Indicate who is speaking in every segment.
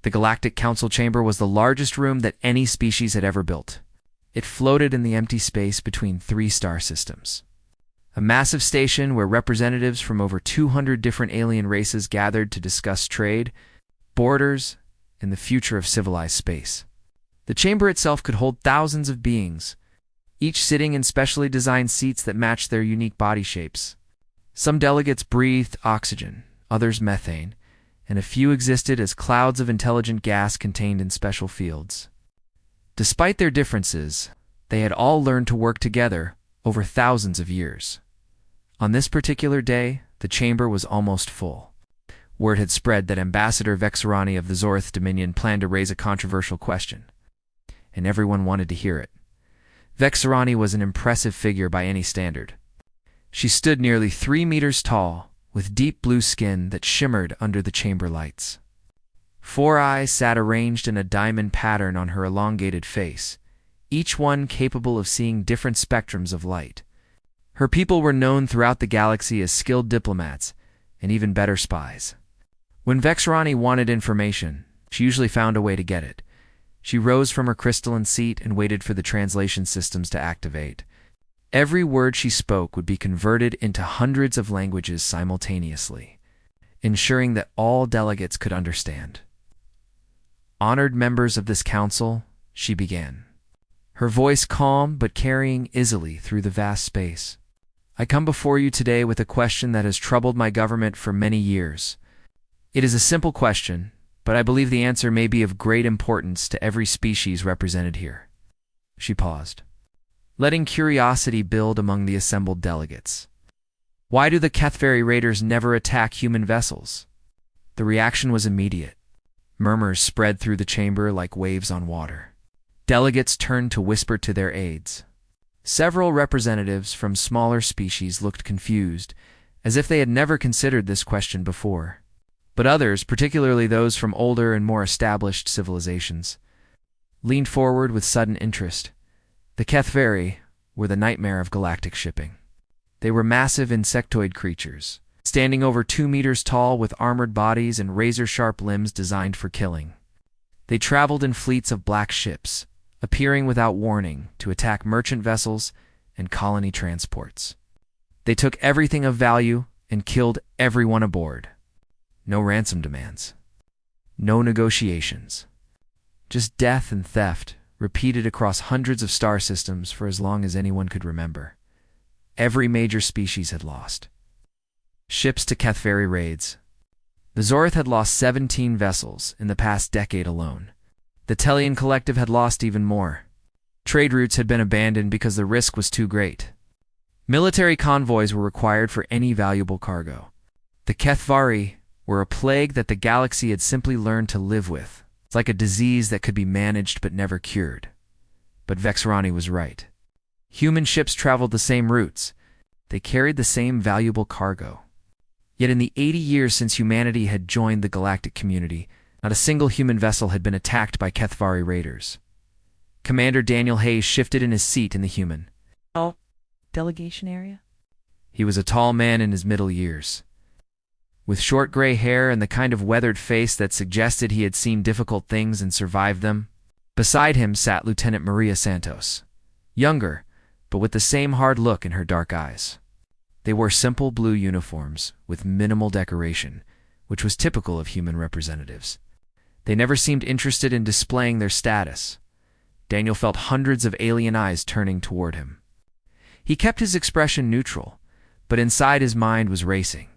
Speaker 1: The Galactic Council Chamber was the largest room that any species had ever built. It floated in the empty space between 3 star systems. A massive station where representatives from over 200 different alien races gathered to discuss trade, borders, and the future of civilized space. The chamber itself could hold thousands of beings, each sitting in specially designed seats that matched their unique body shapes. Some delegates breathed oxygen, others methane, and a few existed as clouds of intelligent gas contained in special fields. Despite their differences, they had all learned to work together over thousands of years. On this particular day, the chamber was almost full. Word had spread that Ambassador Vexorani of the Zorth Dominion planned to raise a controversial question, and everyone wanted to hear it. Vexorani was an impressive figure by any standard. She stood nearly 3 meters tall, with deep blue skin that shimmered under the chamber lights. 4 eyes sat arranged in a diamond pattern on her elongated face, each one capable of seeing different spectrums of light. Her people were known throughout the galaxy as skilled diplomats and even better spies. When Vexorani wanted information, she usually found a way to get it. She rose from her crystalline seat and waited for the translation systems to activate. Every word she spoke would be converted into hundreds of languages simultaneously, ensuring that all delegates could understand. Honored members of this council, she began, her voice calm but carrying easily through the vast space. I come before you today with a question that has troubled my government for many years. It is a simple question, but I believe the answer may be of great importance to every species represented here. She paused, letting curiosity build among the assembled delegates. Why do the Kethvari raiders never attack human vessels? The reaction was immediate. Murmurs spread through the chamber like waves on water. Delegates turned to whisper to their aides. Several representatives from smaller species looked confused, as if they had never considered this question before. But others, particularly those from older and more established civilizations, leaned forward with sudden interest. The Kethvari were the nightmare of galactic shipping. They were massive insectoid creatures, standing over 2 meters tall with armored bodies and razor-sharp limbs designed for killing. They traveled in fleets of black ships, appearing without warning to attack merchant vessels and colony transports. They took everything of value and killed everyone aboard. No ransom demands. No negotiations. Just death and theft, repeated across hundreds of star systems for as long as anyone could remember. Every major species had lost. Ships to Kethvari raids. The Zorth had lost 17 vessels in the past decade alone. The Tellian Collective had lost even more. Trade routes had been abandoned because the risk was too great. Military convoys were required for any valuable cargo. The Kethvari were a plague that the galaxy had simply learned to live with. It's like a disease that could be managed but never cured. But Vexorani was right. Human ships traveled the same routes. They carried the same valuable cargo. Yet in the 80 years since humanity had joined the galactic community, not a single human vessel had been attacked by Kethvari raiders. Commander Daniel Hayes shifted in his seat in the human
Speaker 2: delegation area.
Speaker 1: He was a tall man in his middle years, with short gray hair and the kind of weathered face that suggested he had seen difficult things and survived them. Beside him sat Lieutenant Maria Santos, younger, but with the same hard look in her dark eyes. They wore simple blue uniforms with minimal decoration, which was typical of human representatives. They never seemed interested in displaying their status. Daniel felt hundreds of alien eyes turning toward him. He kept his expression neutral, but inside his mind was racing.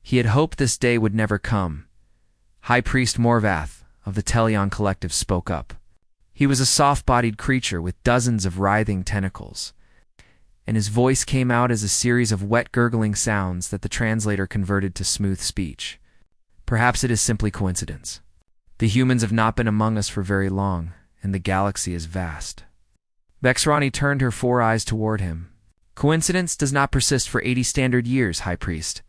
Speaker 1: He had hoped this day would never come. High Priest Morvath of the Tellian Collective spoke up. He was a soft-bodied creature with dozens of writhing tentacles, and his voice came out as a series of wet gurgling sounds that the translator converted to smooth speech. Perhaps it is simply coincidence. The humans have not been among us for very long, and the galaxy is vast. Vexorani turned her 4 eyes toward him. Coincidence does not persist for 80 standard years, High Priest.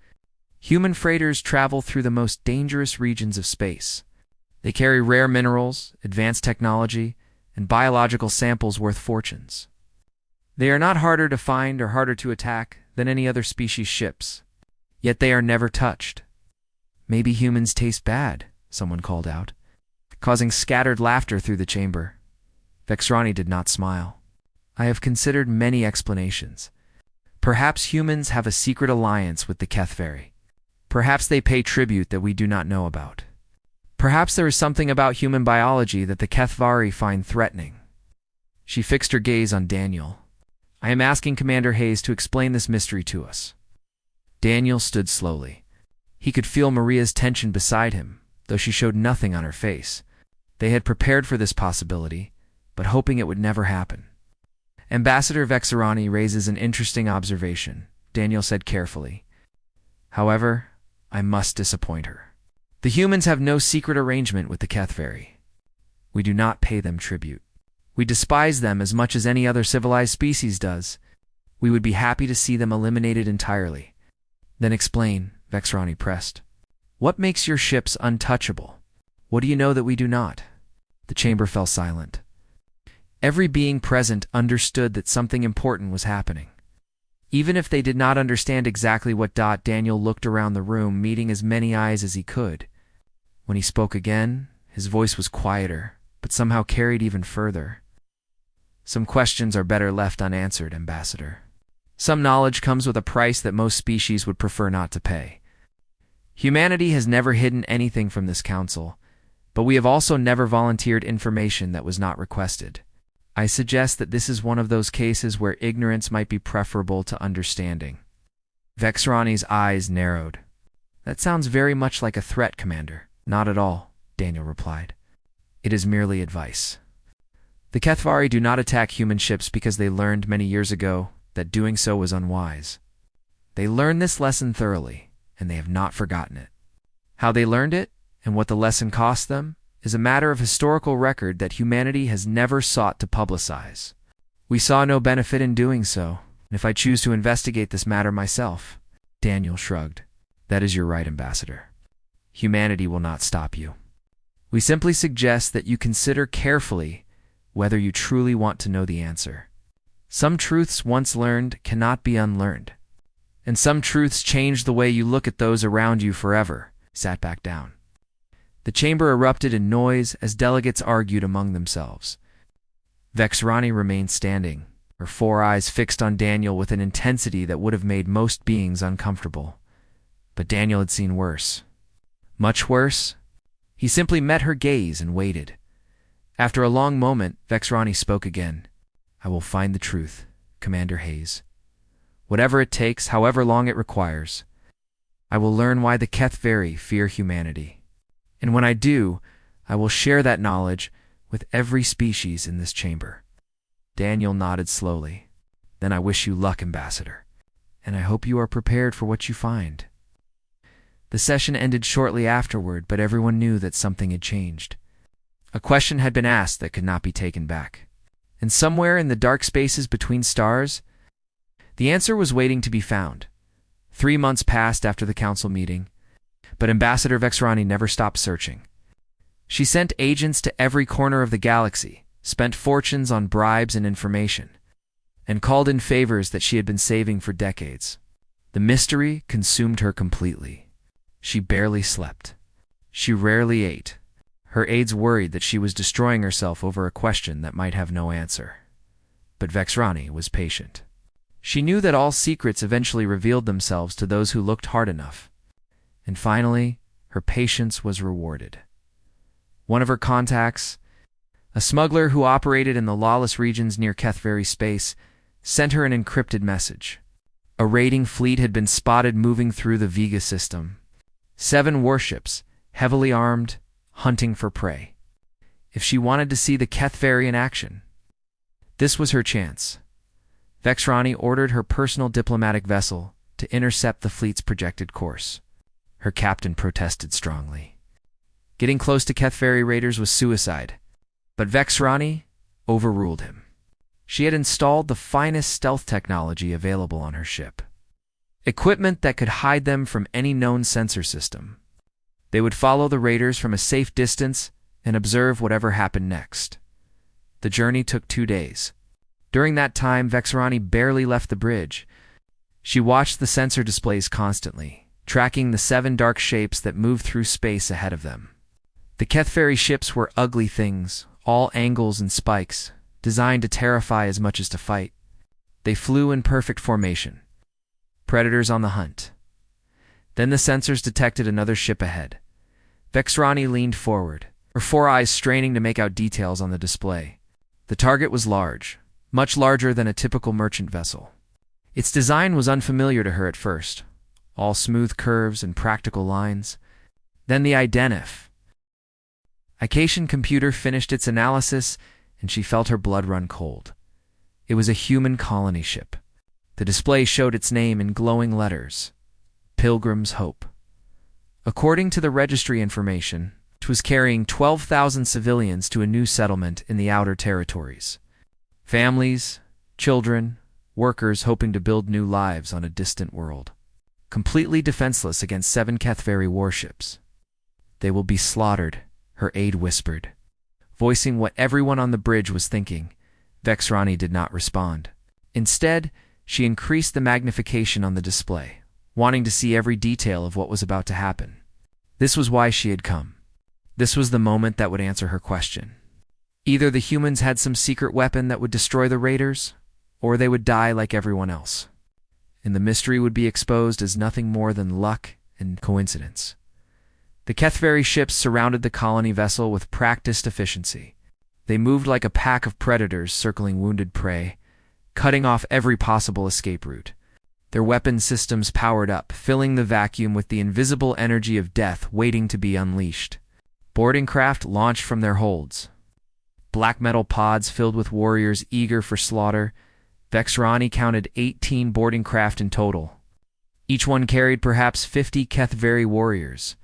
Speaker 1: Human freighters travel through the most dangerous regions of space. They carry rare minerals, advanced technology, and biological samples worth fortunes. They are not harder to find or harder to attack than any other species' ships, yet they are never touched. Maybe humans taste bad, someone called out. causing scattered laughter through the chamber. Vexrani did not smile. I have considered many explanations. Perhaps humans have a secret alliance with the Kethvari. Perhaps they pay tribute that we do not know about. Perhaps there is something about human biology that the Kethvari find threatening. She fixed her gaze on Daniel. I am asking Commander Hayes to explain this mystery to us. Daniel stood slowly. He could feel Maria's tension beside him, though she showed nothing on her face. They had prepared for this possibility, but hoping it would never happen. Ambassador Vexrani raises an interesting observation, Daniel said carefully. However, I must disappoint her. The humans have no secret arrangement with the Kethvari. We do not pay them tribute. We despise them as much as any other civilized species does. We would be happy to see them eliminated entirely. Then explain, Vexrani pressed. What makes your ships untouchable? What do you know that we do not? The chamber fell silent. Every being present understood that something important was happening. Even if they did not understand exactly what, Daniel looked around the room, meeting as many eyes as he could. When he spoke again, his voice was quieter, but somehow carried even further. Some questions are better left unanswered, Ambassador. Some knowledge comes with a price that most species would prefer not to pay. Humanity has never hidden anything from this council, but we have also never volunteered information that was not requested. I suggest that this is one of those cases where ignorance might be preferable to understanding. Vexrani's eyes narrowed. That sounds very much like a threat, Commander. Not at all, Daniel replied. It is merely advice. The Kethvari do not attack human ships because they learned many years ago that doing so was unwise. They learned this lesson thoroughly, and they have not forgotten it. How they learned it, and what the lesson cost them, is a matter of historical record that humanity has never sought to publicize. We saw no benefit in doing so, and if I choose to investigate this matter myself, Daniel shrugged. That is your right, Ambassador. Humanity will not stop you. We simply suggest that you consider carefully whether you truly want to know the answer. Some truths once learned cannot be unlearned, and some truths change the way you look at those around you forever. Sat back down. The chamber erupted in noise as delegates argued among themselves. Vexrani remained standing, her 4 eyes fixed on Daniel with an intensity that would have made most beings uncomfortable. But Daniel had seen worse. Much worse. He simply met her gaze and waited. After a long moment, Vexrani spoke again. I will find the truth, Commander Hayes. Whatever it takes, however long it requires. I will learn why the Kethvari fear humanity. And when I do, I will share that knowledge with every species in this chamber. Daniel nodded slowly. Then I wish you luck, Ambassador, and I hope you are prepared for what you find. The session ended shortly afterward, but everyone knew that something had changed. A question had been asked that could not be taken back. And somewhere in the dark spaces between stars, the answer was waiting to be found. 3 months passed after the council meeting, but Ambassador Vexrani never stopped searching. She sent agents to every corner of the galaxy, spent fortunes on bribes and information, and called in favors that she had been saving for decades. The mystery consumed her completely. She barely slept. She rarely ate. Her aides worried that she was destroying herself over a question that might have no answer. But Vexrani was patient. She knew that all secrets eventually revealed themselves to those who looked hard enough. And finally, her patience was rewarded. One of her contacts, a smuggler who operated in the lawless regions near Kethvari space, sent her an encrypted message. A raiding fleet had been spotted moving through the Vega system. 7 warships, heavily armed, hunting for prey. If she wanted to see the Kethvari in action, this was her chance. Vexrani ordered her personal diplomatic vessel to intercept the fleet's projected course. Her captain protested strongly. Getting close to Kethvari raiders was suicide, but Vexrani overruled him. She had installed the finest stealth technology available on her ship. Equipment that could hide them from any known sensor system. They would follow the raiders from a safe distance and observe whatever happened next. The journey took 2 days. During that time, Vexrani barely left the bridge. She watched the sensor displays constantly, tracking the 7 dark shapes that moved through space ahead of them. The Kethvari ships were ugly things, all angles and spikes, designed to terrify as much as to fight. They flew in perfect formation. Predators on the hunt. Then the sensors detected another ship ahead. Vexrani leaned forward, her 4 eyes straining to make out details on the display. The target was large, much larger than a typical merchant vessel. Its design was unfamiliar to her at first, all smooth curves and practical lines. Then the identif. Ication computer finished its analysis, and she felt her blood run cold. It was a human colony ship. The display showed its name in glowing letters, Pilgrim's Hope. According to the registry information, it was carrying 12,000 civilians to a new settlement in the outer territories. Families, children, workers hoping to build new lives on a distant world. Completely defenseless against 7 Kethvari warships. They will be slaughtered, her aide whispered. Voicing what everyone on the bridge was thinking, Vexrani did not respond. Instead, she increased the magnification on the display, wanting to see every detail of what was about to happen. This was why she had come. This was the moment that would answer her question. Either the humans had some secret weapon that would destroy the raiders, or they would die like everyone else. And the mystery would be exposed as nothing more than luck and coincidence. The Kethvari ships surrounded the colony vessel with practiced efficiency. They moved like a pack of predators circling wounded prey, cutting off every possible escape route. Their weapon systems powered up, filling the vacuum with the invisible energy of death waiting to be unleashed. Boarding craft launched from their holds. Black metal pods filled with warriors eager for slaughter. Vexrani counted 18 boarding craft in total. Each one carried perhaps 50 Kethvari warriors.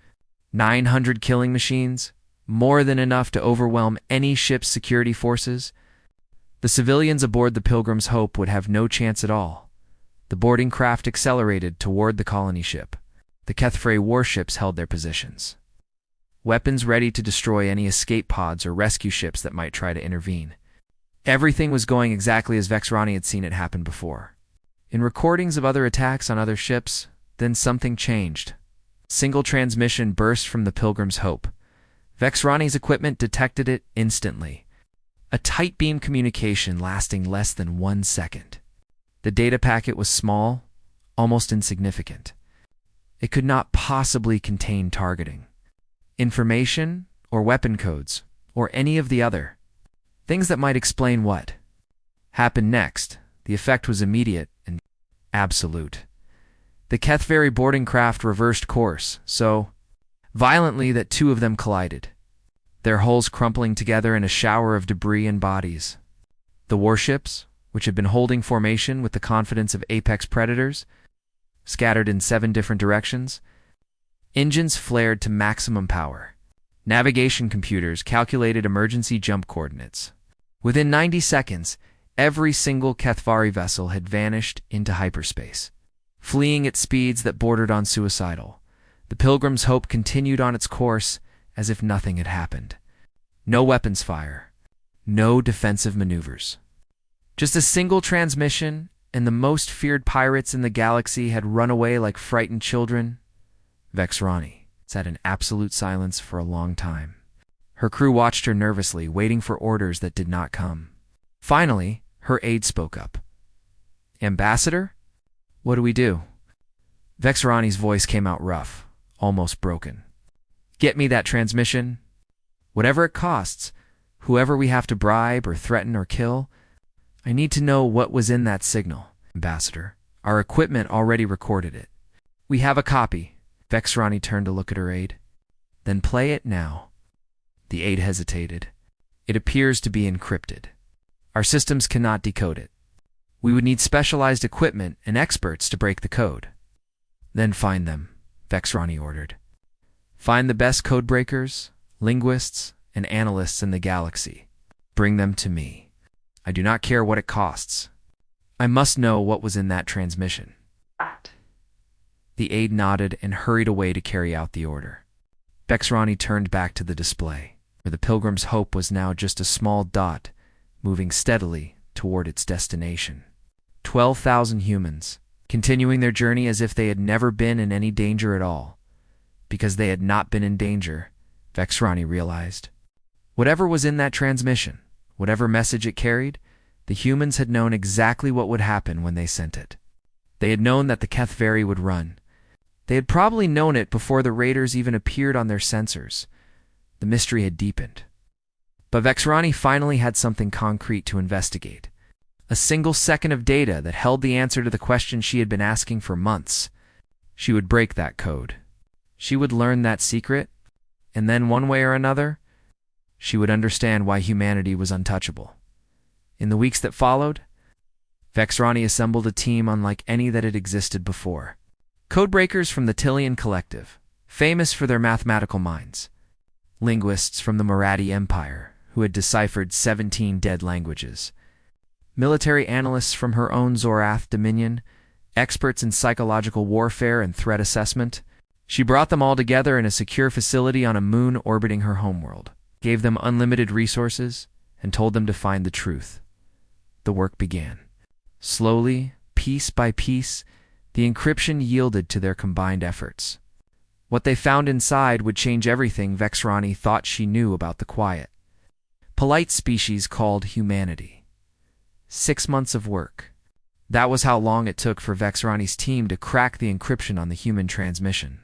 Speaker 1: 900 killing machines, more than enough to overwhelm any ship's security forces. The civilians aboard the Pilgrim's Hope would have no chance at all. The boarding craft accelerated toward the colony ship. The Kethvari warships held their positions, weapons ready to destroy any escape pods or rescue ships that might try to intervene. Everything was going exactly as Vexrani had seen it happen before. In recordings of other attacks on other ships, then something changed. Single transmission burst from the Pilgrim's Hope. Vexrani's equipment detected it instantly. A tight beam communication lasting less than 1 second. The data packet was small, almost insignificant. It could not possibly contain targeting, information, or weapon codes, or any of the other things that might explain what happened next. The effect was immediate and absolute. The Kethvari boarding craft reversed course, so violently that 2 of them collided, their hulls crumpling together in a shower of debris and bodies. The warships, which had been holding formation with the confidence of apex predators, scattered in 7 different directions. Engines flared to maximum power. Navigation computers calculated emergency jump coordinates. Within 90 seconds, every single Kethvari vessel had vanished into hyperspace, fleeing at speeds that bordered on suicidal. The Pilgrim's Hope continued on its course as if nothing had happened. No weapons fire, no defensive maneuvers. Just a single transmission, and the most feared pirates in the galaxy had run away like frightened children. Vexrani sat in absolute silence for a long time. Her crew watched her nervously, waiting for orders that did not come. Finally, her aide spoke up. "Ambassador? What do we do?" Vexrani's voice came out rough, almost broken. "Get me that transmission. Whatever it costs, whoever we have to bribe or threaten or kill, I need to know what was in that signal, Ambassador. Our equipment already recorded it." "We have a copy." Vexrani turned to look at her aide. "Then play it now." The aide hesitated. "It appears to be encrypted. Our systems cannot decode it. We would need specialized equipment and experts to break the code." "Then find them," Vexrani ordered. "Find the best code breakers, linguists, and analysts in the galaxy. Bring them to me. I do not care what it costs. I must know what was in that transmission." The aide nodded and hurried away to carry out the order. Vexrani turned back to the display, where the Pilgrim's Hope was now just a small dot, moving steadily toward its destination. 12,000 humans, continuing their journey as if they had never been in any danger at all. Because they had not been in danger, Vexrani realized. Whatever was in that transmission, whatever message it carried, the humans had known exactly what would happen when they sent it. They had known that the Kethvari would run. They had probably known it before the raiders even appeared on their sensors. The mystery had deepened. But Vexrani finally had something concrete to investigate. A single second of data that held the answer to the question she had been asking for months. She would break that code. She would learn that secret, and then one way or another, she would understand why humanity was untouchable. In the weeks that followed, Vexrani assembled a team unlike any that had existed before. Codebreakers from the Tillian Collective, famous for their mathematical minds. Linguists from the Marathi Empire, who had deciphered 17 dead languages. Military analysts from her own Zorath dominion, experts in psychological warfare and threat assessment. She brought them all together in a secure facility on a moon orbiting her homeworld, gave them unlimited resources, and told them to find the truth. The work began. Slowly, piece by piece, the encryption yielded to their combined efforts. What they found inside would change everything Vexrani thought she knew about the quiet, polite species called humanity. 6 months of work. That was how long it took for Vexrani's team to crack the encryption on the human transmission.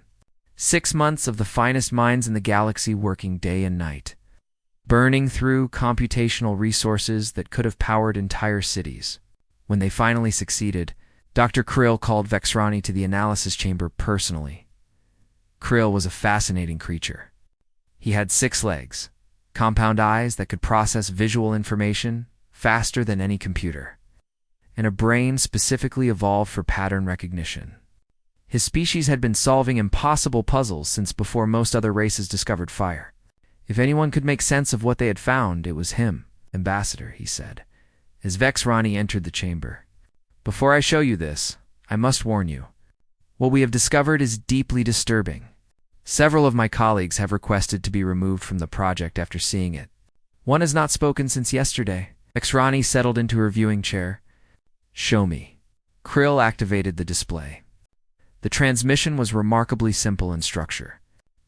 Speaker 1: 6 months of the finest minds in the galaxy working day and night, burning through computational resources that could have powered entire cities. When they finally succeeded, Dr. Krill called Vexrani to the analysis chamber personally. Krill was a fascinating creature. He had 6 legs, compound eyes that could process visual information faster than any computer, and a brain specifically evolved for pattern recognition. His species had been solving impossible puzzles since before most other races discovered fire. If anyone could make sense of what they had found, it was him, Ambassador, he said, as Vexrani entered the chamber. Before I show you this, I must warn you. What we have discovered is deeply disturbing. Several of my colleagues have requested to be removed from the project after seeing it. One has not spoken since yesterday. Vexrani settled into her viewing chair. Show me. Krill activated the display. The transmission was remarkably simple in structure.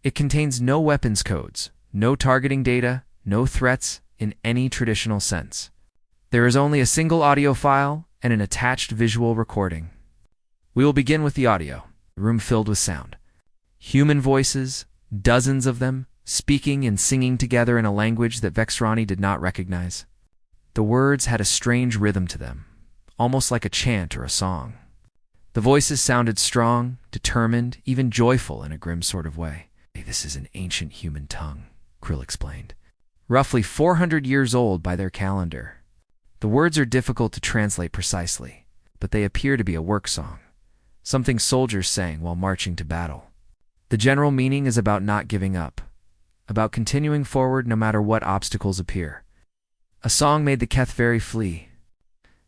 Speaker 1: It contains no weapons codes, no targeting data, no threats in any traditional sense. There is only a single audio file and an attached visual recording. We will begin with the audio, the room filled with sound. Human voices, dozens of them, speaking and singing together in a language that Vexrani did not recognize. The words had a strange rhythm to them, almost like a chant or a song. The voices sounded strong, determined, even joyful in a grim sort of way. This is an ancient human tongue, Krill explained. Roughly 400 years old by their calendar. The words are difficult to translate precisely, but they appear to be a work song, something soldiers sang while marching to battle. The general meaning is about not giving up, about continuing forward no matter what obstacles appear. A song made the Kethvari flee?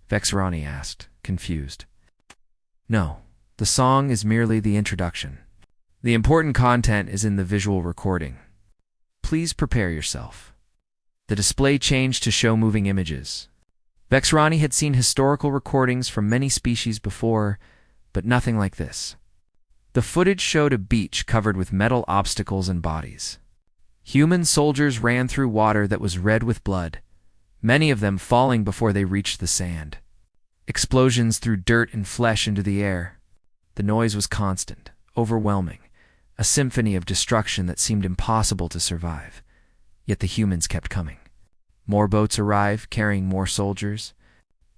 Speaker 1: Vexrani asked, confused. No, the song is merely the introduction. The important content is in the visual recording. Please prepare yourself. The display changed to show moving images. Vexrani had seen historical recordings from many species before, but nothing like this. The footage showed a beach covered with metal obstacles and bodies. Human soldiers ran through water that was red with blood, many of them falling before they reached the sand. Explosions threw dirt and flesh into the air. The noise was constant, overwhelming, a symphony of destruction that seemed impossible to survive. Yet the humans kept coming. More boats arrived, carrying more soldiers.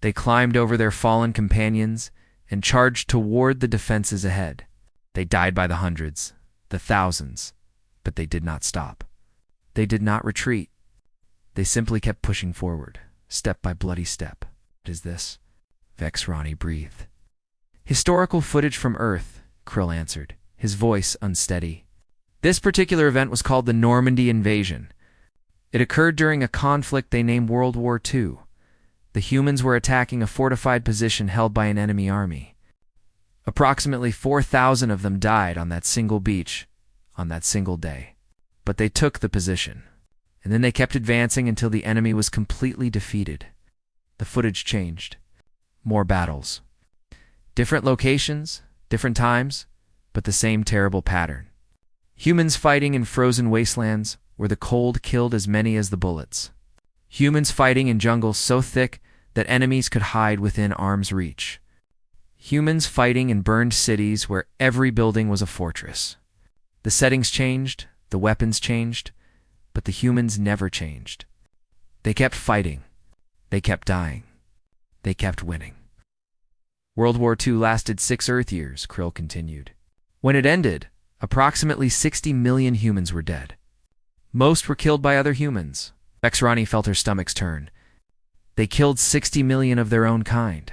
Speaker 1: They climbed over their fallen companions and charged toward the defenses ahead. They died by the hundreds, the thousands, but they did not stop. They did not retreat. They simply kept pushing forward, step by bloody step. What is this? Vexrani breathed. Historical footage from Earth, Krill answered, his voice unsteady. This particular event was called the Normandy Invasion. It occurred during a conflict they named World War II. The humans were attacking a fortified position held by an enemy army. Approximately 4,000 of them died on that single beach, on that single day. But they took the position, and then they kept advancing until the enemy was completely defeated. The footage changed. More battles. Different locations, different times, but the same terrible pattern. Humans fighting in frozen wastelands, where the cold killed as many as the bullets. Humans fighting in jungles so thick that enemies could hide within arm's reach. Humans fighting in burned cities where every building was a fortress. The settings changed, the weapons changed, but the humans never changed. They kept fighting. They kept dying. They kept winning. World War II lasted 6 Earth years, Krill continued. When it ended, approximately 60 million humans were dead. Most were killed by other humans. Vexrani felt her stomachs turn. They killed 60 million of their own kind.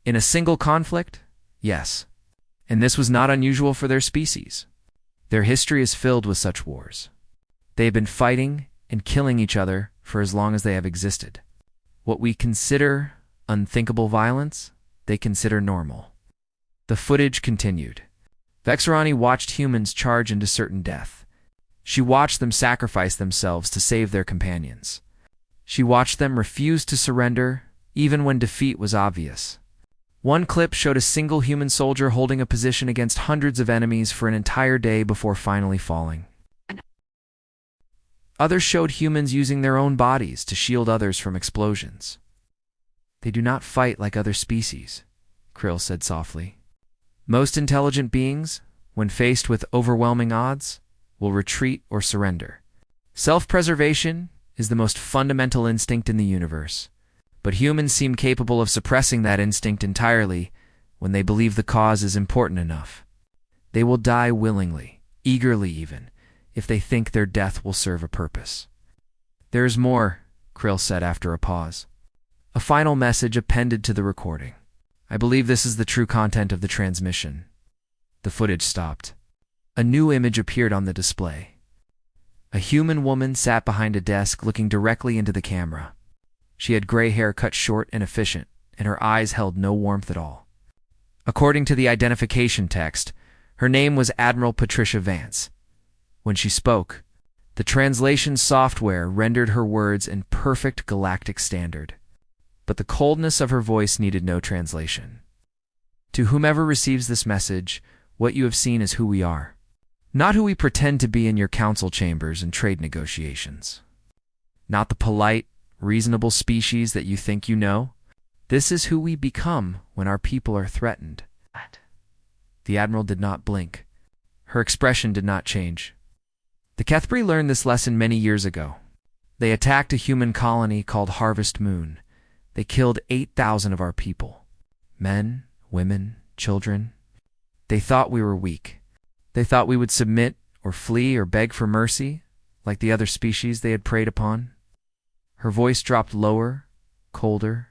Speaker 1: In a single conflict? Yes. And this was not unusual for their species. Their history is filled with such wars. They have been fighting and killing each other for as long as they have existed. What we consider unthinkable violence, they consider normal. The footage continued. Vexrani watched humans charge into certain death. She watched them sacrifice themselves to save their companions. She watched them refuse to surrender, even when defeat was obvious. One clip showed a single human soldier holding a position against hundreds of enemies for an entire day before finally falling. Others showed humans using their own bodies to shield others from explosions. They do not fight like other species, Krill said softly. Most intelligent beings, when faced with overwhelming odds, will retreat or surrender. Self-preservation is the most fundamental instinct in the universe. But humans seem capable of suppressing that instinct entirely when they believe the cause is important enough. They will die willingly, eagerly even, if they think their death will serve a purpose. There is more, Krill said after a pause. A final message appended to the recording. I believe this is the true content of the transmission. The footage stopped. A new image appeared on the display. A human woman sat behind a desk looking directly into the camera. She had gray hair cut short and efficient, and her eyes held no warmth at all. According to the identification text, her name was Admiral Patricia Vance. When she spoke, the translation software rendered her words in perfect galactic standard. But the coldness of her voice needed no translation. To whomever receives this message, what you have seen is who we are. Not who we pretend to be in your council chambers and trade negotiations. Not the polite, reasonable species that you think you know. This is who we become when our people are threatened. The Admiral did not blink. Her expression did not change. The Kethbri learned this lesson many years ago. They attacked a human colony called Harvest Moon. They killed 8,000 of our people. Men, women, children. They thought we were weak. They thought we would submit or flee or beg for mercy, like the other species they had preyed upon. Her voice dropped lower, colder.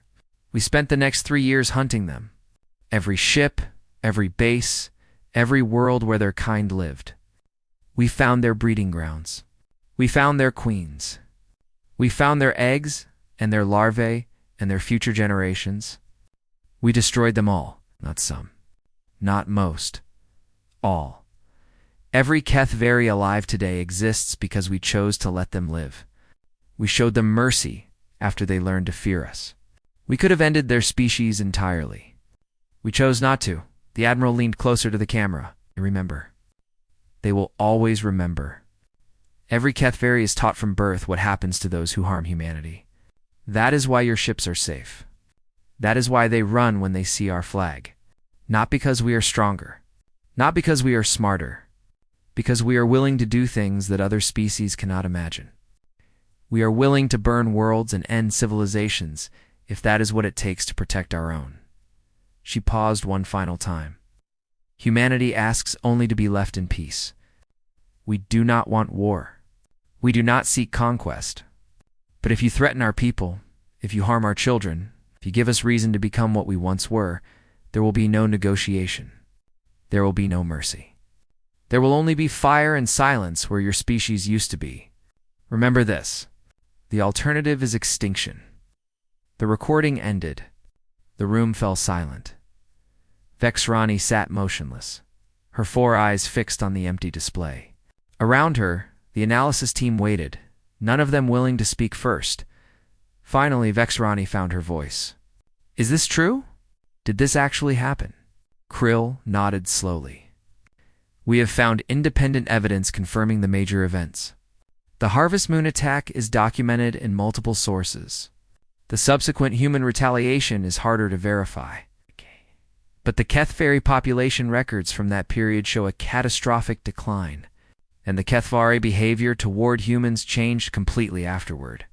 Speaker 1: We spent the next 3 years hunting them. Every ship, every base, every world where their kind lived. We found their breeding grounds. We found their queens. We found their eggs and their larvae and their future generations. We destroyed them all, not some, not most, all. Every Kethvari alive today exists because we chose to let them live. We showed them mercy after they learned to fear us. We could have ended their species entirely. We chose not to. The Admiral leaned closer to the camera. Remember. They will always remember. Every Kethvari is taught from birth what happens to those who harm humanity. That is why your ships are safe. That is why they run when they see our flag. Not because we are stronger. Not because we are smarter. Because we are willing to do things that other species cannot imagine. We are willing to burn worlds and end civilizations if that is what it takes to protect our own. She paused one final time. Humanity asks only to be left in peace. We do not want war. We do not seek conquest. But if you threaten our people, if you harm our children, if you give us reason to become what we once were, there will be no negotiation. There will be no mercy. There will only be fire and silence where your species used to be. Remember this. The alternative is extinction. The recording ended. The room fell silent. Vexrani sat motionless, her 4 eyes fixed on the empty display. Around her, the analysis team waited, none of them willing to speak first. Finally, Vexrani found her voice. Is this true? Did this actually happen? Krill nodded slowly. We have found independent evidence confirming the major events. The Harvest Moon attack is documented in multiple sources. The subsequent human retaliation is harder to verify. But the Kethvari population records from that period show a catastrophic decline, and the Kethvari behavior toward humans changed completely afterward.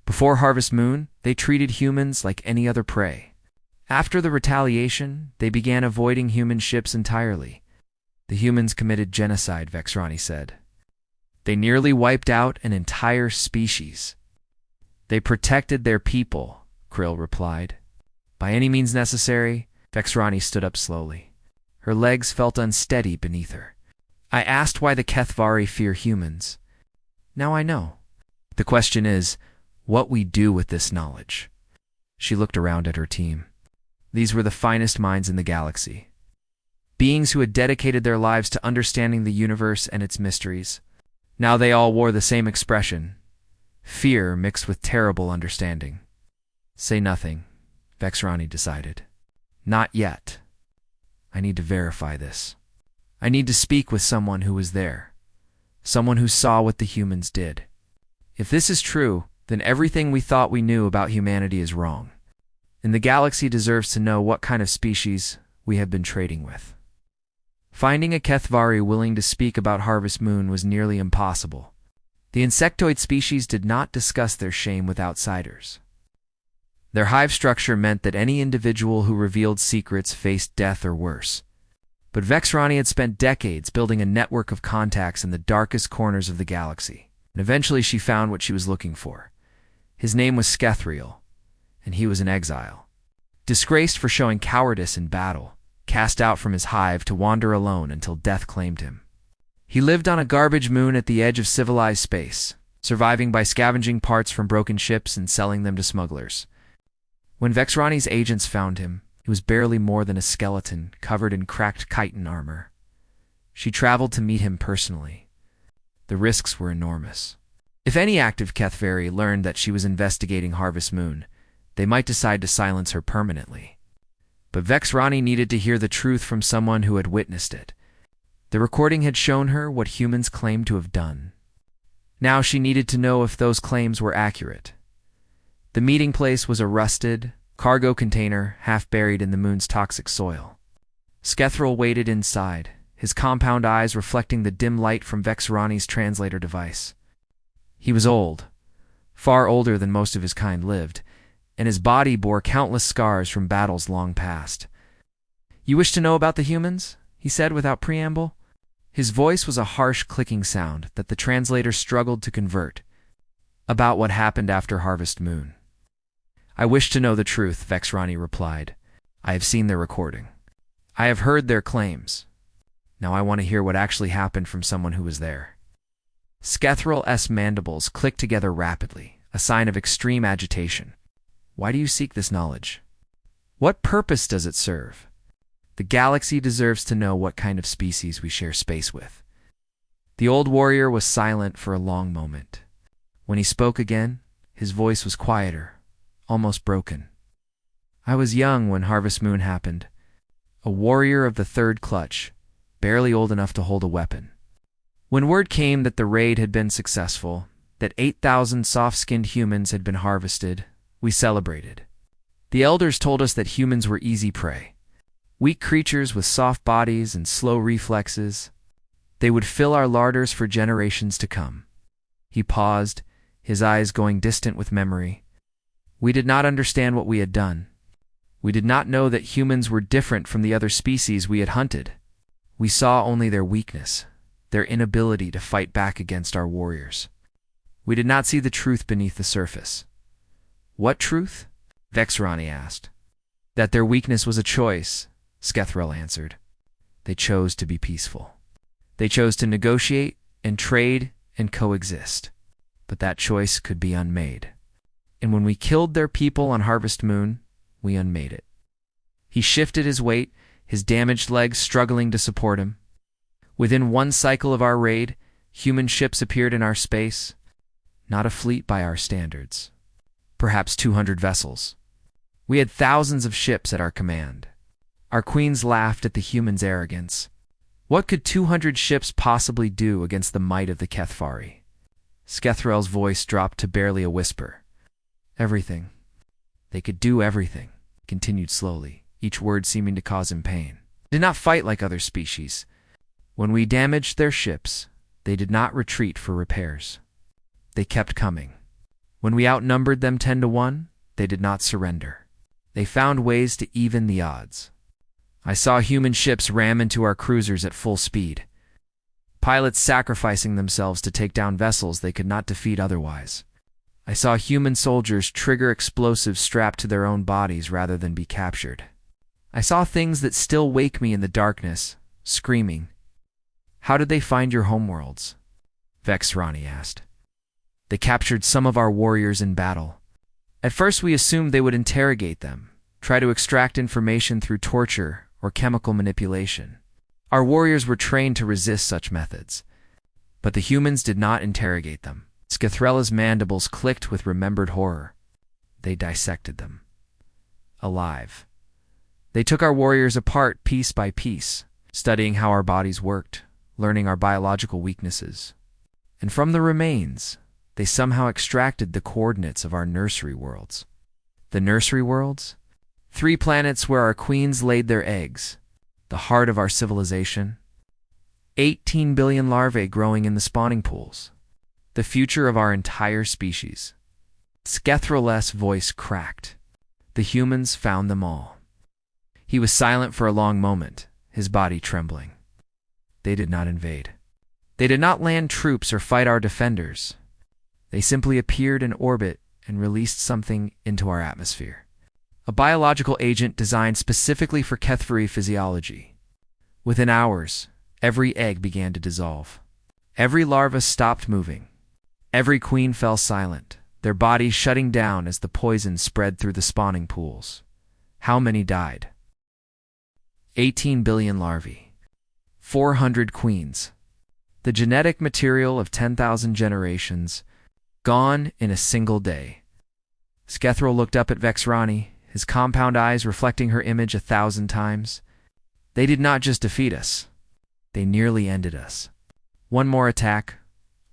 Speaker 1: Before Harvest Moon, they treated humans like any other prey. After the retaliation, they began avoiding human ships entirely. The humans committed genocide, Vexrani said. They nearly wiped out an entire species. They protected their people, Krill replied. By any means necessary, Vexrani stood up slowly. Her legs felt unsteady beneath her. I asked why the Kethvari fear humans. Now I know. The question is, what we do with this knowledge. She looked around at her team. These were the finest minds in the galaxy. Beings who had dedicated their lives to understanding the universe and its mysteries. Now they all wore the same expression, fear mixed with terrible understanding. Say nothing, Vexrani decided. Not yet. I need to verify this. I need to speak with someone who was there. Someone who saw what the humans did. If this is true, then everything we thought we knew about humanity is wrong. And the galaxy deserves to know what kind of species we have been trading with. Finding a Kethvari willing to speak about Harvest Moon was nearly impossible. The insectoid species did not discuss their shame with outsiders. Their hive structure meant that any individual who revealed secrets faced death or worse. But Vexrani had spent decades building a network of contacts in the darkest corners of the galaxy, and eventually she found what she was looking for. His name was Skethriel, and he was in exile. Disgraced for showing cowardice in battle, cast out from his hive to wander alone until death claimed him. He lived on a garbage moon at the edge of civilized space, surviving by scavenging parts from broken ships and selling them to smugglers. When Vexrani's agents found him, he was barely more than a skeleton covered in cracked chitin armor. She traveled to meet him personally. The risks were enormous. If any active Kethvari learned that she was investigating Harvest Moon, they might decide to silence her permanently. But Vexrani needed to hear the truth from someone who had witnessed it. The recording had shown her what humans claimed to have done. Now she needed to know if those claims were accurate. The meeting place was a rusted cargo container half buried in the moon's toxic soil. Skethriel waited inside, his compound eyes reflecting the dim light from Vexrani's translator device. He was old, far older than most of his kind lived, and his body bore countless scars from battles long past. You wish to know about the humans? He said without preamble. His voice was a harsh clicking sound that the translator struggled to convert. About what happened after Harvest Moon. I wish to know the truth, Vexrani replied. I have seen their recording. I have heard their claims. Now I want to hear what actually happened from someone who was there. Skethriel's mandibles clicked together rapidly, a sign of extreme agitation. Why do you seek this knowledge? What purpose does it serve? The galaxy deserves to know what kind of species we share space with. The old warrior was silent for a long moment. When he spoke again, his voice was quieter, almost broken. I was young when Harvest Moon happened, a warrior of the third clutch, barely old enough to hold a weapon. When word came that the raid had been successful, that 8,000 soft-skinned humans had been harvested, we celebrated. The elders told us that humans were easy prey. Weak creatures with soft bodies and slow reflexes. They would fill our larders for generations to come. He paused, his eyes going distant with memory. We did not understand what we had done. We did not know that humans were different from the other species we had hunted. We saw only their weakness, their inability to fight back against our warriors. We did not see the truth beneath the surface. What truth? Vexrani asked. That their weakness was a choice, Skethriel answered. They chose to be peaceful. They chose to negotiate and trade and coexist. But that choice could be unmade. And when we killed their people on Harvest Moon, we unmade it. He shifted his weight, his damaged legs struggling to support him. Within one cycle of our raid, human ships appeared in our space. Not a fleet by our standards. Perhaps 200 vessels. We had thousands of ships at our command. Our queens laughed at the humans' arrogance. What could 200 ships possibly do against the might of the Kethvari? Skethrel's voice dropped to barely a whisper. Everything. They could do everything, he continued slowly, each word seeming to cause him pain. They did not fight like other species. When we damaged their ships, they did not retreat for repairs. They kept coming. When we outnumbered them 10-1, they did not surrender. They found ways to even the odds. I saw human ships ram into our cruisers at full speed. Pilots sacrificing themselves to take down vessels they could not defeat otherwise. I saw human soldiers trigger explosives strapped to their own bodies rather than be captured. I saw things that still wake me in the darkness, screaming. How did they find your homeworlds? Vexrani asked. They captured some of our warriors in battle. At first we assumed they would interrogate them, try to extract information through torture or chemical manipulation. Our warriors were trained to resist such methods. But the humans did not interrogate them. Skethrella's mandibles clicked with remembered horror. They dissected them. Alive. They took our warriors apart piece by piece, studying how our bodies worked, learning our biological weaknesses. And from the remains, they somehow extracted the coordinates of our nursery worlds. The nursery worlds? 3 planets where our queens laid their eggs, the heart of our civilization. 18 billion larvae growing in the spawning pools. The future of our entire species. Skethrel's voice cracked. The humans found them all. He was silent for a long moment, his body trembling. They did not invade. They did not land troops or fight our defenders. They simply appeared in orbit and released something into our atmosphere. A biological agent designed specifically for Kethvari physiology. Within hours, every egg began to dissolve. Every larva stopped moving. Every queen fell silent, their bodies shutting down as the poison spread through the spawning pools. How many died? 18 billion larvae. 400 queens. The genetic material of 10,000 generations, gone in a single day. Skethrel looked up at Vexrani, his compound eyes reflecting her image 1,000 times. They did not just defeat us. They nearly ended us. One more attack,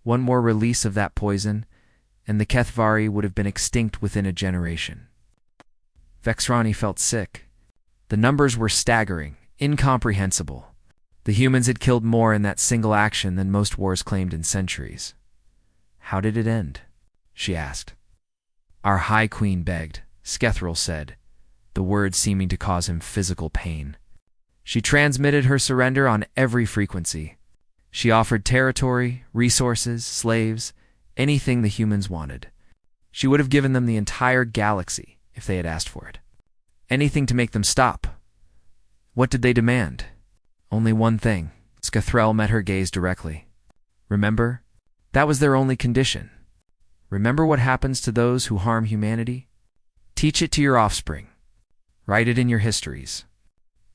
Speaker 1: one more release of that poison, and the Kethvari would have been extinct within a generation. Vexrani felt sick. The numbers were staggering, incomprehensible. The humans had killed more in that single action than most wars claimed in centuries. How did it end? She asked. Our High Queen begged, Skethrel said, the words seeming to cause him physical pain. She transmitted her surrender on every frequency. She offered territory, resources, slaves, anything the humans wanted. She would have given them the entire galaxy if they had asked for it. Anything to make them stop. What did they demand? Only one thing. Skethrel met her gaze directly. Remember? That was their only condition. Remember what happens to those who harm humanity? Teach it to your offspring. Write it in your histories.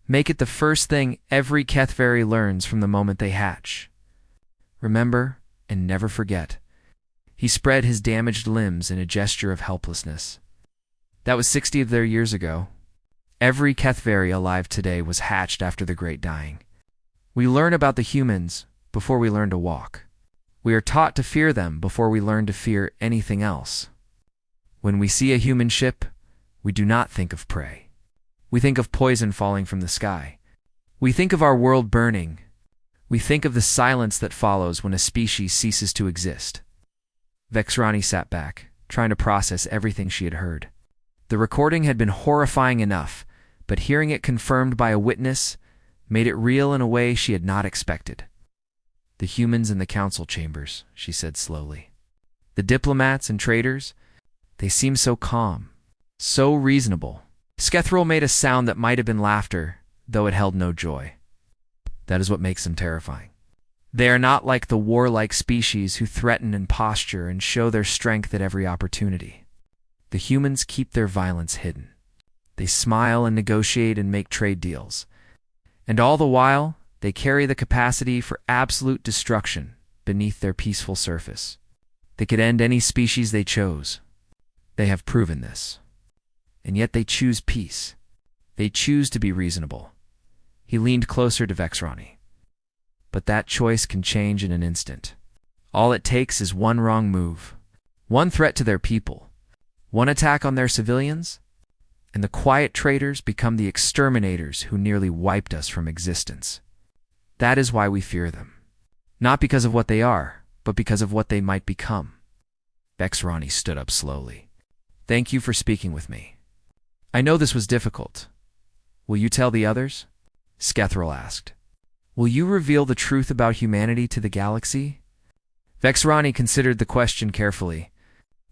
Speaker 1: Make it the first thing every Kethvari learns from the moment they hatch. Remember and never forget. He spread his damaged limbs in a gesture of helplessness. That was 60 of their years ago. Every Kethvari alive today was hatched after the Great Dying. We learn about the humans before we learn to walk. We are taught to fear them before we learn to fear anything else. When we see a human ship, we do not think of prey. We think of poison falling from the sky. We think of our world burning. We think of the silence that follows when a species ceases to exist. Vexrani sat back, trying to process everything she had heard. The recording had been horrifying enough, but hearing it confirmed by a witness made it real in a way she had not expected. The humans in the council chambers, she said slowly. The diplomats and traders, they seemed so calm, so reasonable. Skethrel made a sound that might have been laughter, though it held no joy. That is what makes them terrifying. They are not like the warlike species who threaten and posture and show their strength at every opportunity. The humans keep their violence hidden. They smile and negotiate and make trade deals. And all the while, they carry the capacity for absolute destruction beneath their peaceful surface. They could end any species they chose. They have proven this. And yet they choose peace. They choose to be reasonable. He leaned closer to Vexrani. But that choice can change in an instant. All it takes is one wrong move, one threat to their people, one attack on their civilians, and the quiet traitors become the exterminators who nearly wiped us from existence. That is why we fear them. Not because of what they are, but because of what they might become. Vexrani stood up slowly. Thank you for speaking with me. I know this was difficult. Will you tell the others? Skethril asked. Will you reveal the truth about humanity to the galaxy? Vexrani considered the question carefully.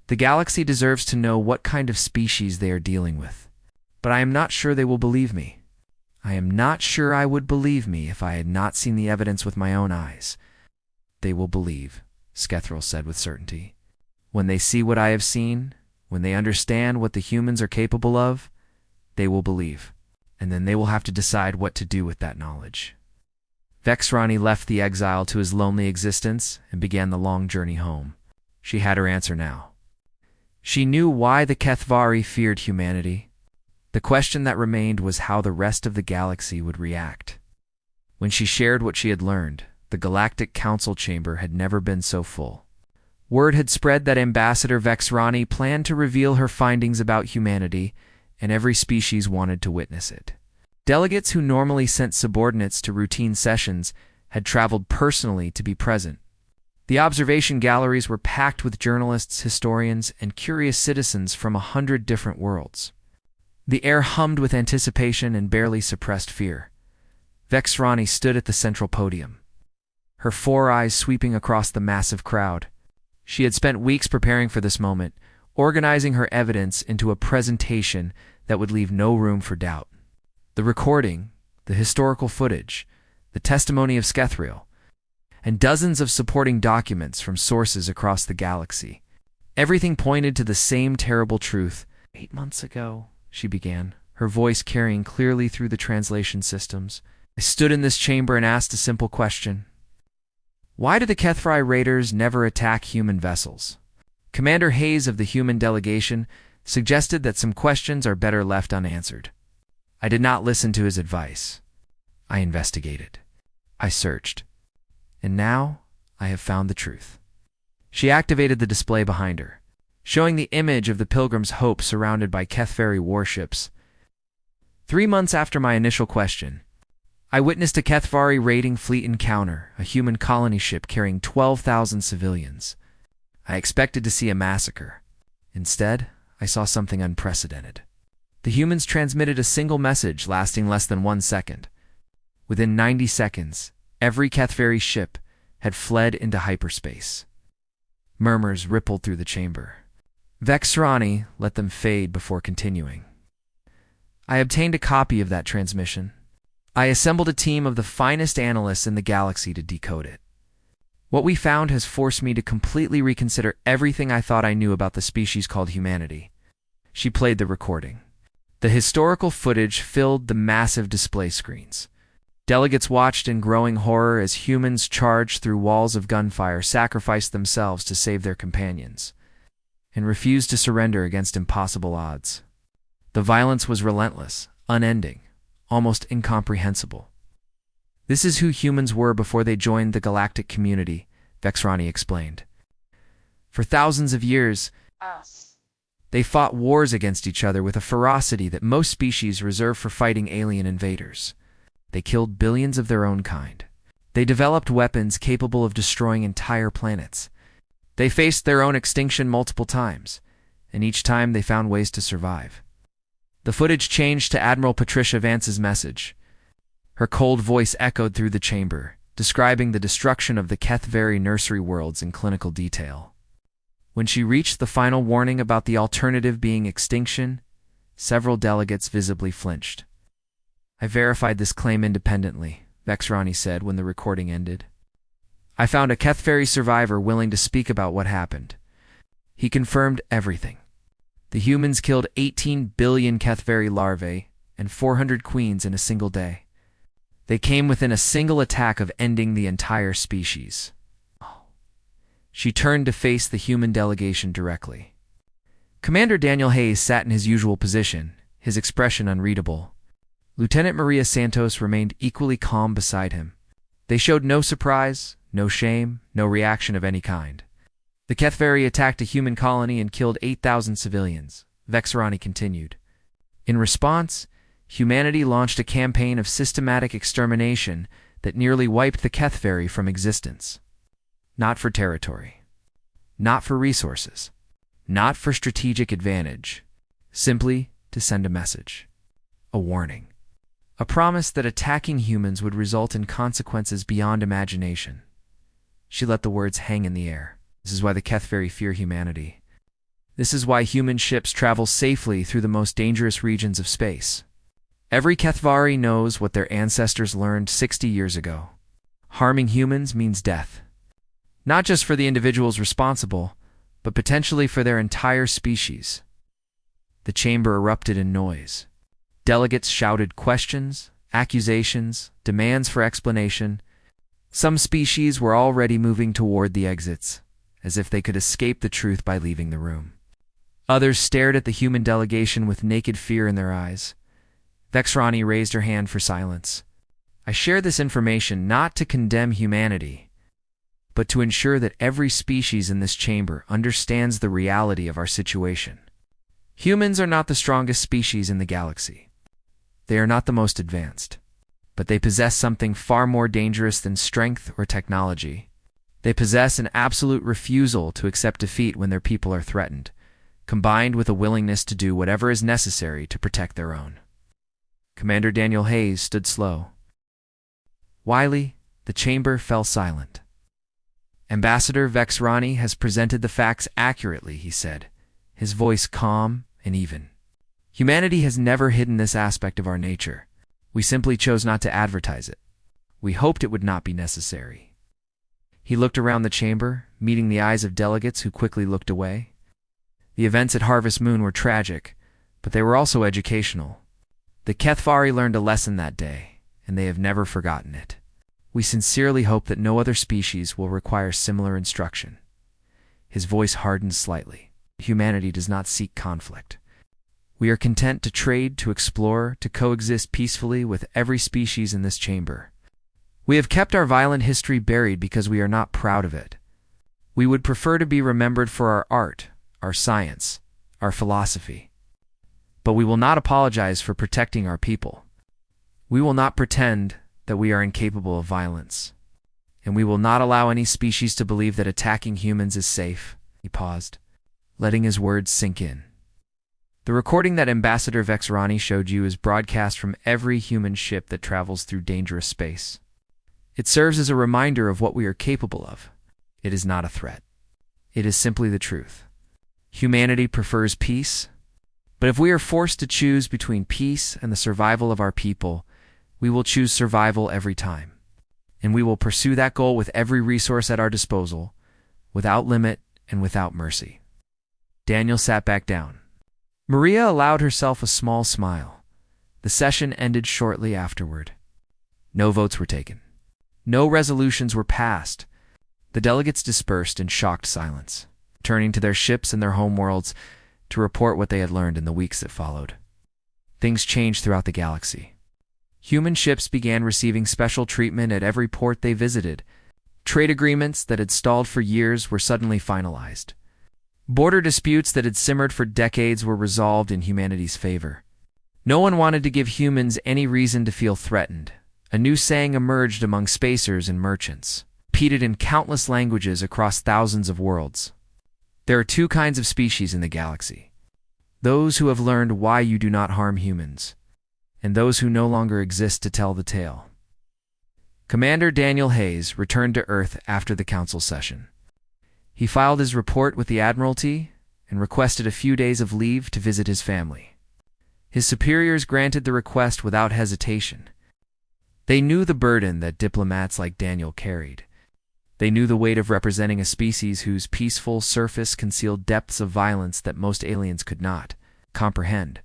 Speaker 1: The galaxy deserves to know what kind of species they are dealing with. But I am not sure they will believe me. I am not sure I would believe me if I had not seen the evidence with my own eyes. They will believe, Skethril said with certainty. When they see what I have seen, when they understand what the humans are capable of, they will believe, and then they will have to decide what to do with that knowledge. Vexrani left the exile to his lonely existence and began the long journey home. She had her answer now. She knew why the Kethvari feared humanity. The question that remained was how the rest of the galaxy would react. When she shared what she had learned, the Galactic Council chamber had never been so full. Word had spread that Ambassador Vexrani planned to reveal her findings about humanity, and every species wanted to witness it. Delegates who normally sent subordinates to routine sessions had traveled personally to be present. The observation galleries were packed with journalists, historians, and curious citizens from 100 different worlds. The air hummed with anticipation and barely suppressed fear. Vexrani stood at the central podium, her four eyes sweeping across the massive crowd. She had spent weeks preparing for this moment, organizing her evidence into a presentation that would leave no room for doubt. The recording, the historical footage, the testimony of Skethril, and dozens of supporting documents from sources across the galaxy. Everything pointed to the same terrible truth. 8 months ago, she began, her voice carrying clearly through the translation systems. I stood in this chamber and asked a simple question. Why do the Kethvari raiders never attack human vessels? Commander Hayes of the human delegation suggested that some questions are better left unanswered. I did not listen to his advice. I investigated. I searched. And now I have found the truth. She activated the display behind her, showing the image of the Pilgrim's Hope surrounded by Kethvari warships. 3 months after my initial question, I witnessed a Kethvari raiding fleet encounter, a human colony ship carrying 12,000 civilians. I expected to see a massacre. Instead, I saw something unprecedented. The humans transmitted a single message lasting less than 1 second. Within 90 seconds, every Kethvari ship had fled into hyperspace. Murmurs rippled through the chamber. Vexrani let them fade before continuing. I obtained a copy of that transmission. I assembled a team of the finest analysts in the galaxy to decode it. What we found has forced me to completely reconsider everything I thought I knew about the species called humanity. She played the recording. The historical footage filled the massive display screens. Delegates watched in growing horror as humans charged through walls of gunfire, sacrificed themselves to save their companions, and refused to surrender against impossible odds. The violence was relentless, unending, almost incomprehensible. This is who humans were before they joined the galactic community, Vexrani explained. For thousands of years, they fought wars against each other with a ferocity that most species reserve for fighting alien invaders. They killed billions of their own kind. They developed weapons capable of destroying entire planets. They faced their own extinction multiple times, and each time they found ways to survive. The footage changed to Admiral Patricia Vance's message. Her cold voice echoed through the chamber, describing the destruction of the Kethvari nursery worlds in clinical detail. When she reached the final warning about the alternative being extinction, several delegates visibly flinched. I verified this claim independently, Vexrani said when the recording ended. I found a Kethvari survivor willing to speak about what happened. He confirmed everything. The humans killed 18 billion Kethvari larvae and 400 queens in a single day. They came within a single attack of ending the entire species. She turned to face the human delegation directly. Commander Daniel Hayes sat in his usual position, his expression unreadable. Lieutenant Maria Santos remained equally calm beside him. They showed no surprise, No shame, no reaction of any kind. The Kethvari attacked a human colony and killed 8,000 civilians, Vexarani continued. In response, humanity launched a campaign of systematic extermination that nearly wiped the Kethvari from existence. Not for territory. Not for resources. Not for strategic advantage. Simply to send a message. A warning. A promise that attacking humans would result in consequences beyond imagination. She let the words hang in the air. This is why the Kethvari fear humanity. This is why human ships travel safely through the most dangerous regions of space. Every Kethvari knows what their ancestors learned 60 years ago. Harming humans means death. Not just for the individuals responsible, but potentially for their entire species. The chamber erupted in noise. Delegates shouted questions, accusations, demands for explanation. Some species were already moving toward the exits, as if they could escape the truth by leaving the room. Others stared at the human delegation with naked fear in their eyes. Vexarani raised her hand for silence. I share this information not to condemn humanity, but to ensure that every species in this chamber understands the reality of our situation. Humans are not the strongest species in the galaxy. They are not the most advanced, but they possess something far more dangerous than strength or technology. They possess an absolute refusal to accept defeat when their people are threatened, combined with a willingness to do whatever is necessary to protect their own. Commander Daniel Hayes stood slow. Wiley, the chamber fell silent. Ambassador Vexarani has presented the facts accurately, he said, his voice calm and even. Humanity has never hidden this aspect of our nature. We simply chose not to advertise it. We hoped it would not be necessary. He looked around the chamber, meeting the eyes of delegates who quickly looked away. The events at Harvest Moon were tragic, but they were also educational. The Kethvari learned a lesson that day, and they have never forgotten it. We sincerely hope that no other species will require similar instruction. His voice hardened slightly. Humanity does not seek conflict. We are content to trade, to explore, to coexist peacefully with every species in this chamber. We have kept our violent history buried because we are not proud of it. We would prefer to be remembered for our art, our science, our philosophy. But we will not apologize for protecting our people. We will not pretend that we are incapable of violence. And we will not allow any species to believe that attacking humans is safe. He paused, letting his words sink in. The recording that Ambassador Vexarani showed you is broadcast from every human ship that travels through dangerous space. It serves as a reminder of what we are capable of. It is not a threat. It is simply the truth. Humanity prefers peace, but if we are forced to choose between peace and the survival of our people, we will choose survival every time. And we will pursue that goal with every resource at our disposal, without limit and without mercy. Daniel sat back down. Maria allowed herself a small smile. The session ended shortly afterward. No votes were taken. No resolutions were passed. The delegates dispersed in shocked silence, turning to their ships and their homeworlds to report what they had learned in the weeks that followed. Things changed throughout the galaxy. Human ships began receiving special treatment at every port they visited. Trade agreements that had stalled for years were suddenly finalized. Border disputes that had simmered for decades were resolved in humanity's favor. No one wanted to give humans any reason to feel threatened. A new saying emerged among spacers and merchants, repeated in countless languages across thousands of worlds. There are two kinds of species in the galaxy. Those who have learned why you do not harm humans, and those who no longer exist to tell the tale. Commander Daniel Hayes returned to Earth after the council session. He filed his report with the Admiralty and requested a few days of leave to visit his family. His superiors granted the request without hesitation. They knew the burden that diplomats like Daniel carried. They knew the weight of representing a species whose peaceful surface concealed depths of violence that most aliens could not comprehend.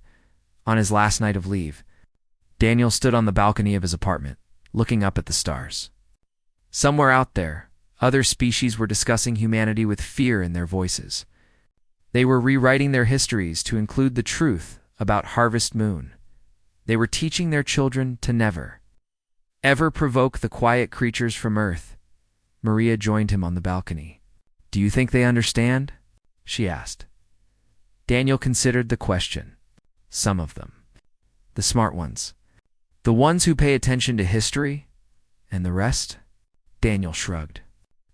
Speaker 1: On his last night of leave, Daniel stood on the balcony of his apartment, looking up at the stars. Somewhere out there, other species were discussing humanity with fear in their voices. They were rewriting their histories to include the truth about Harvest Moon. They were teaching their children to never, ever provoke the quiet creatures from Earth, Maria joined him on the balcony. "Do you think they understand?" she asked. Daniel considered the question. Some of them. The smart ones. The ones who pay attention to history? And the rest? Daniel shrugged.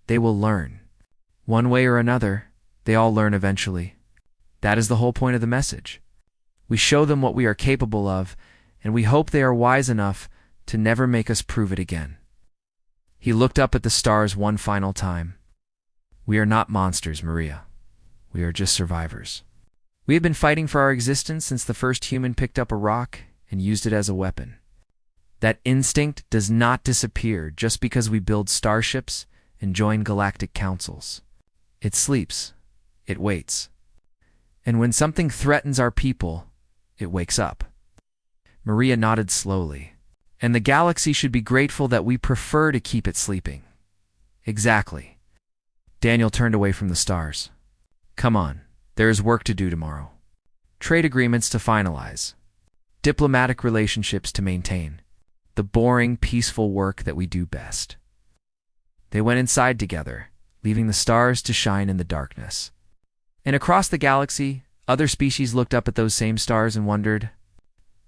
Speaker 1: They will learn. One way or another, they all learn eventually. That is the whole point of the message. We show them what we are capable of, and we hope they are wise enough to never make us prove it again. He looked up at the stars one final time. "We are not monsters, Maria. We are just survivors. We have been fighting for our existence since the first human picked up a rock and used it as a weapon. That instinct does not disappear just because we build starships and join galactic councils. It sleeps. It waits. And when something threatens our people, it wakes up." Maria nodded slowly. "And the galaxy should be grateful that we prefer to keep it sleeping." "Exactly." Daniel turned away from the stars. "Come on, there is work to do tomorrow. Trade agreements to finalize. Diplomatic relationships to maintain. The boring, peaceful work that we do best." They went inside together, leaving the stars to shine in the darkness. And across the galaxy, other species looked up at those same stars and wondered,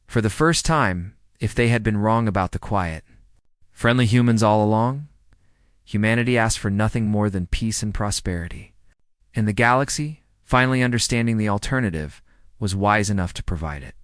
Speaker 1: for the first time, if they had been wrong about the quiet. Friendly humans all along? Humanity asked for nothing more than peace and prosperity. And the galaxy, finally understanding the alternative, was wise enough to provide it.